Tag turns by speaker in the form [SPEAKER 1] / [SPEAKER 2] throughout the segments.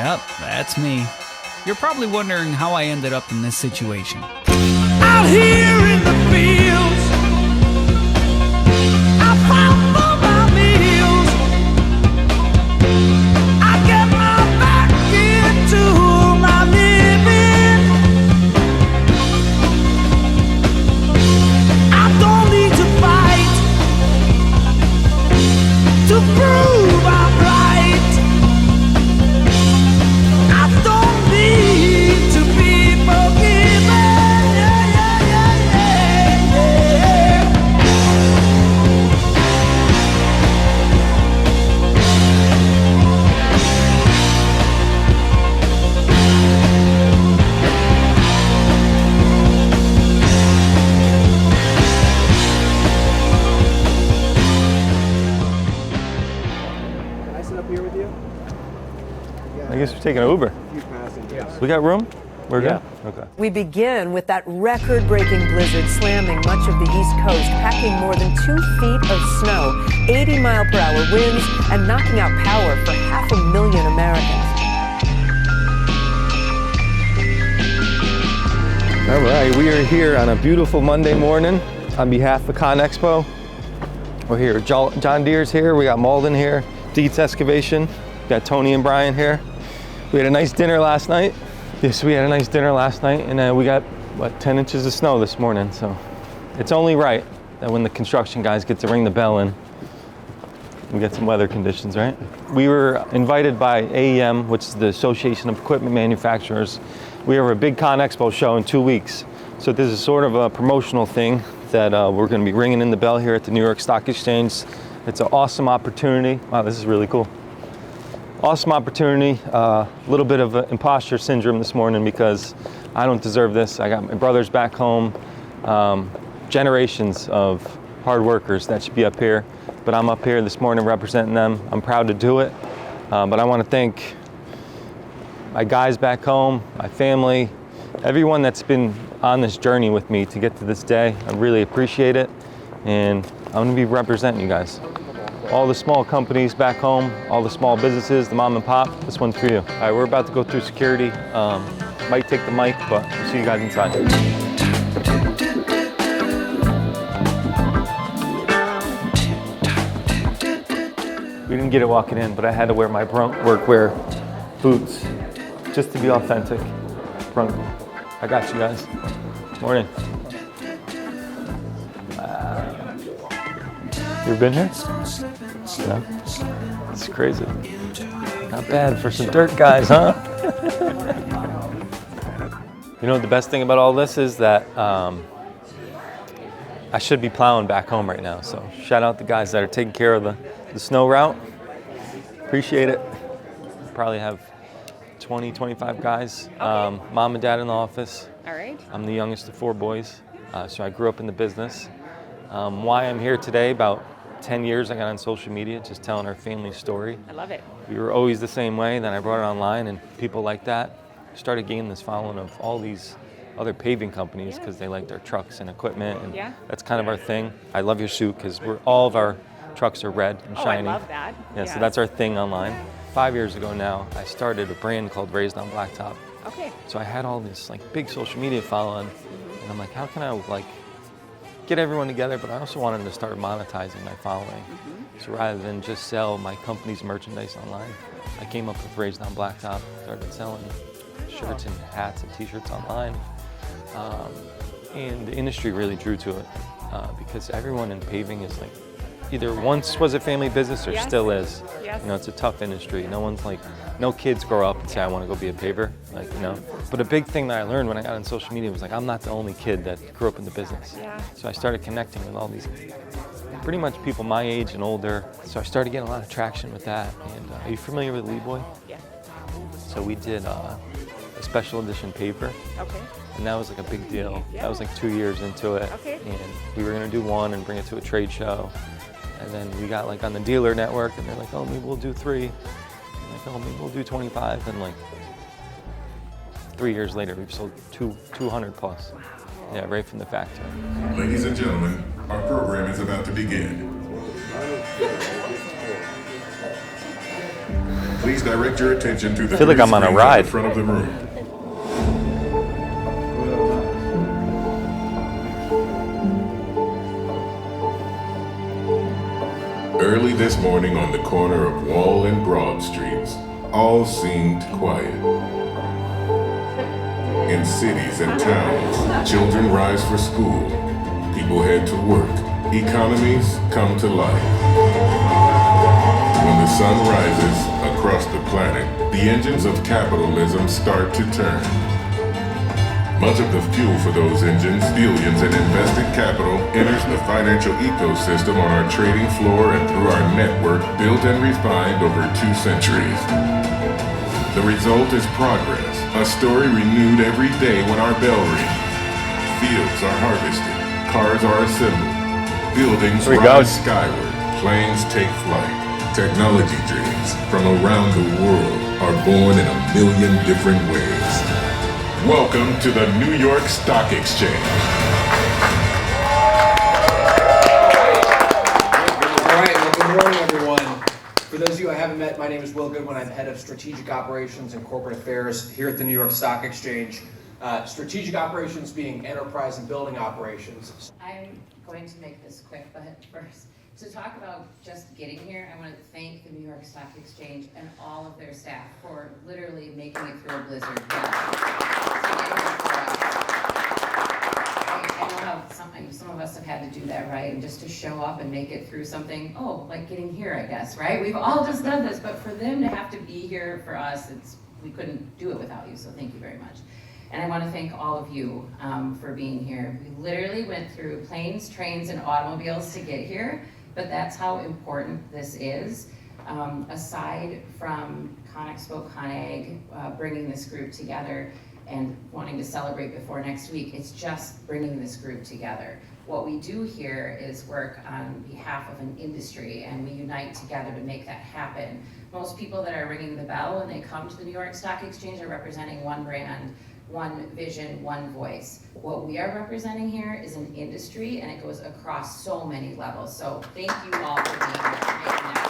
[SPEAKER 1] Yep, that's me. You're probably wondering how I ended up in this situation.
[SPEAKER 2] Out here in the fields, I found for my meals. I get my back into my living. I don't need to fight to prove I'm right. I don't need to be forgiven.
[SPEAKER 3] I guess we're taking an Uber. We got room? We're good? Okay.
[SPEAKER 4] We begin with that record-breaking blizzard slamming much of the East Coast, packing more than 2 feet of snow, 80-mile-per-hour winds, and knocking out power for 500,000 Americans.
[SPEAKER 3] All right, we are here on a beautiful Monday morning on behalf of Con Expo. We're here. John Deere's here. We got Malden here. Dietz Excavation. We got Tony and Brian here. We had a nice dinner last night. Yes, we had a nice dinner last night, and we got, 10 inches of snow this morning. So it's only right that when the construction guys get to ring the bell and we get some weather conditions, right? We were invited by AEM, which is the Association of Equipment Manufacturers. We have a big Con Expo show in 2 weeks. So this is sort of a promotional thing that we're going to be ringing in the bell here at the New York Stock Exchange. It's an awesome opportunity. Wow, this is really cool. Awesome opportunity. A little bit of imposter syndrome this morning because I don't deserve this. I got my brothers back home, generations of hard workers that should be up here, but I'm up here this morning representing them. I'm proud to do it, but I want to thank my guys back home, my family, everyone that's been on this journey with me to get to this day. I really appreciate it, and I'm going to be representing you guys. All the small companies back home, all the small businesses, the mom and pop, this one's for you. All right, we're about to go through security. Might take the mic, but we'll see you guys inside. We didn't get it walking in, but I had to wear my workwear boots just to be authentic. I got you guys. Morning. You ever been here? No? It's crazy. Not bad for some dirt guys, huh? You know what the best thing about all this is that I should be plowing back home right now. So shout out the guys that are taking care of the snow route. Appreciate it. Probably have 20, 25 guys. Okay. Mom and dad in the office.
[SPEAKER 5] All right.
[SPEAKER 3] I'm the youngest of 4 boys. So I grew up in the business. Why I'm here today, about 10 years I got on social media just telling our family story.
[SPEAKER 5] I love it.
[SPEAKER 3] We were always the same way, then I brought it online and people like that started gaining this following of all these other paving companies because they like their trucks and equipment, and that's kind of our thing. I love your suit because all of our trucks are red and shiny.
[SPEAKER 5] I love that.
[SPEAKER 3] Yeah, so that's our thing online. 5 years ago now, I started a brand called Raised on Blacktop.
[SPEAKER 5] Okay.
[SPEAKER 3] So I had all this big social media following, and I'm like, how can I get everyone together, but I also wanted to start monetizing my following. So rather than just sell my company's merchandise online, I came up with Raised on Blacktop, started selling shirts and hats and t-shirts online. And the industry really drew to it because everyone in paving is either once was a family business or still is.
[SPEAKER 5] Yes.
[SPEAKER 3] You know, it's a tough industry. No kids grow up and say, I want to go be a paver, But a big thing that I learned when I got on social media was I'm not the only kid that grew up in the business.
[SPEAKER 5] Yeah.
[SPEAKER 3] So I started connecting with all these pretty much people my age and older. So I started getting a lot of traction with that. And are you familiar with Lee Boy?
[SPEAKER 5] Yeah.
[SPEAKER 3] So we did a special edition paper.
[SPEAKER 5] Okay.
[SPEAKER 3] And that was a big deal.
[SPEAKER 5] Yeah.
[SPEAKER 3] That was 2 years into it.
[SPEAKER 5] Okay.
[SPEAKER 3] And we were gonna do one and bring it to a trade show. And then we got on the dealer network and they're like, oh, maybe we'll do 3. Oh, maybe we'll do 25, and 3 years later, we've sold 200 plus. Wow. Yeah, right from the factory.
[SPEAKER 6] Ladies and gentlemen, our program is about to begin. Please direct your attention to the
[SPEAKER 3] I feel like I'm on a
[SPEAKER 6] screens
[SPEAKER 3] ride.
[SPEAKER 6] the front of the room. Early this morning on the corner of Wall and Broad Streets, all seemed quiet. In cities and towns, children rise for school, people head to work, economies come to life. When the sun rises across the planet, the engines of capitalism start to turn. Much of the fuel for those engines, billions in invested capital, enters the financial ecosystem on our trading floor and through our network built and refined over 2 centuries. The result is progress, a story renewed every day when our bell rings. Fields are harvested, cars are assembled, buildings rise skyward, planes take flight. Technology dreams from around the world are born in a million different ways. Welcome to the New York Stock Exchange.
[SPEAKER 5] All right, well, good morning, everyone. For those of you I haven't met, my name is Will Goodwin. I'm head of strategic operations and corporate affairs here at the New York Stock Exchange. Strategic operations being enterprise and building operations.
[SPEAKER 7] I'm going to make this quick, but first, to talk about just getting here, I want to thank the New York Stock Exchange and all of their staff for literally making it through a blizzard. I know how some of us have had to do that, right? And just to show up and make it through something, like getting here, I guess, right? We've all just done this, but for them to have to be here for us, we couldn't do it without you, so thank you very much. And I want to thank all of you for being here. We literally went through planes, trains, and automobiles to get here, but that's how important this is. Aside from ConExpo, ConAg, bringing this group together and wanting to celebrate before next week, it's just bringing this group together. What we do here is work on behalf of an industry, and we unite together to make that happen. Most people that are ringing the bell when they come to the New York Stock Exchange are representing one brand, one vision, one voice. What we are representing here is an industry, and it goes across so many levels. So thank you all for being here and making that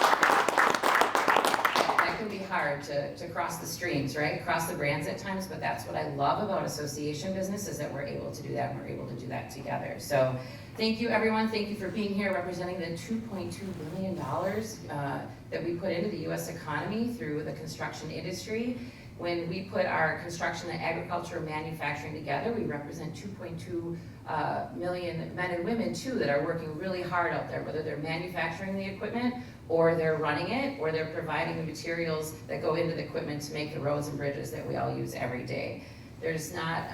[SPEAKER 7] happen. That can be hard to cross the streams, right? Cross the brands at times, but that's what I love about association business is that we're able to do that, and we're able to do that together. So thank you, everyone. Thank you for being here representing the $2.2 billion that we put into the U.S. economy through the construction industry. When we put our construction and agriculture and manufacturing together, we represent 2.2 million men and women too that are working really hard out there, whether they're manufacturing the equipment or they're running it or they're providing the materials that go into the equipment to make the roads and bridges that we all use every day. There's not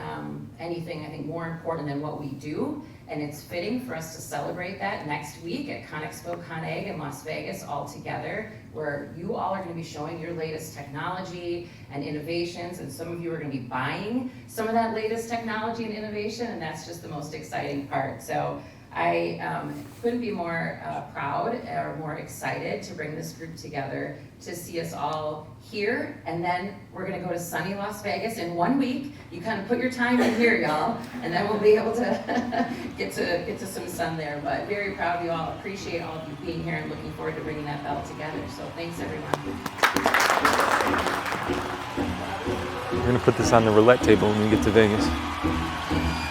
[SPEAKER 7] anything, I think, more important than what we do, and it's fitting for us to celebrate that next week at ConExpo, ConAg in Las Vegas all together, where you all are going to be showing your latest technology and innovations, and some of you are going to be buying some of that latest technology and innovation, and that's just the most exciting part. So I couldn't be more proud or more excited to bring this group together to see us all here, and then we're going to go to sunny Las Vegas in 1 week. You kind of put your time in here, y'all, and then we'll be able to get to some sun there. But very proud of you all. Appreciate all of you being here and looking forward to bringing that bell together. So thanks, everyone.
[SPEAKER 3] We're going to put this on the roulette table when we get to Vegas.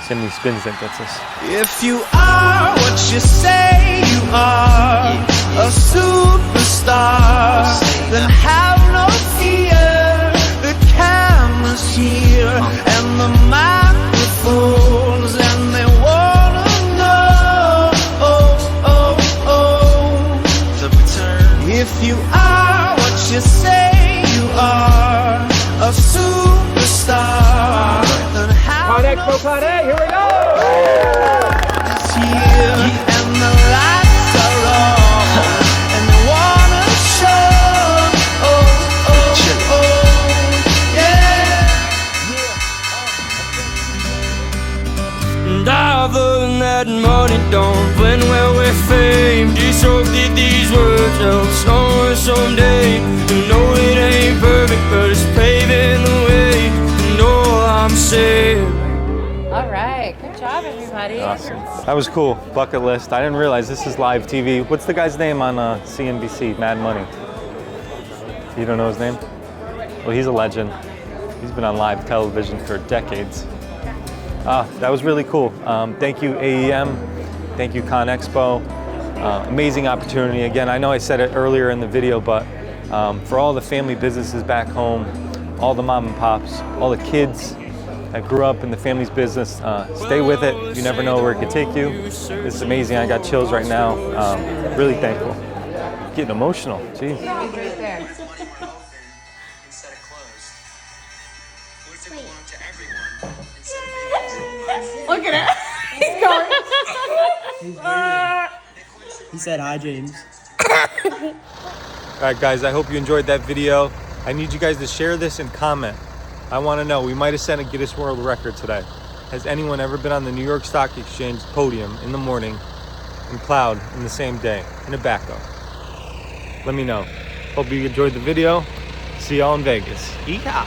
[SPEAKER 3] See how many spins that gets us.
[SPEAKER 2] If you are what you say you are, a superstar, then have no fear. The camera's here and the microphones, and they wanna know, the return. If you are what you say you are, a superstar, then have
[SPEAKER 5] ConExpo, ConAg, here we go!
[SPEAKER 2] it's here, and the lights are on, and they wanna show, yeah.
[SPEAKER 8] And I've learned that money don't blend well with fame. Just hope that these words help someone someday. You know it ain't perfect, but it's paving the way. And all I'm saying.
[SPEAKER 7] All right, good job, everybody.
[SPEAKER 3] Awesome. That was cool. Bucket list. I didn't realize this is live TV. What's the guy's name on CNBC? Mad Money. You don't know his name? Well, he's a legend. He's been on live television for decades. That was really cool. Thank you, AEM. Thank you, ConExpo. Amazing opportunity. Again, I know I said it earlier in the video, but for all the family businesses back home, all the mom and pops, all the kids that grew up in the family's business, stay with it. You never know where it could take you. This is amazing. I got chills right now. Really thankful. Getting emotional. Jeez.
[SPEAKER 7] Right there.
[SPEAKER 9] Look at it. He's going. He said hi, James.
[SPEAKER 3] All right, guys, I hope you enjoyed that video. I need you guys to share this and comment. I want to know, we might have set a Guinness World Record today. Has anyone ever been on the New York Stock Exchange podium in the morning and plowed in the same day in a backhoe? Let me know. Hope you enjoyed the video. See y'all in Vegas. Yeehaw!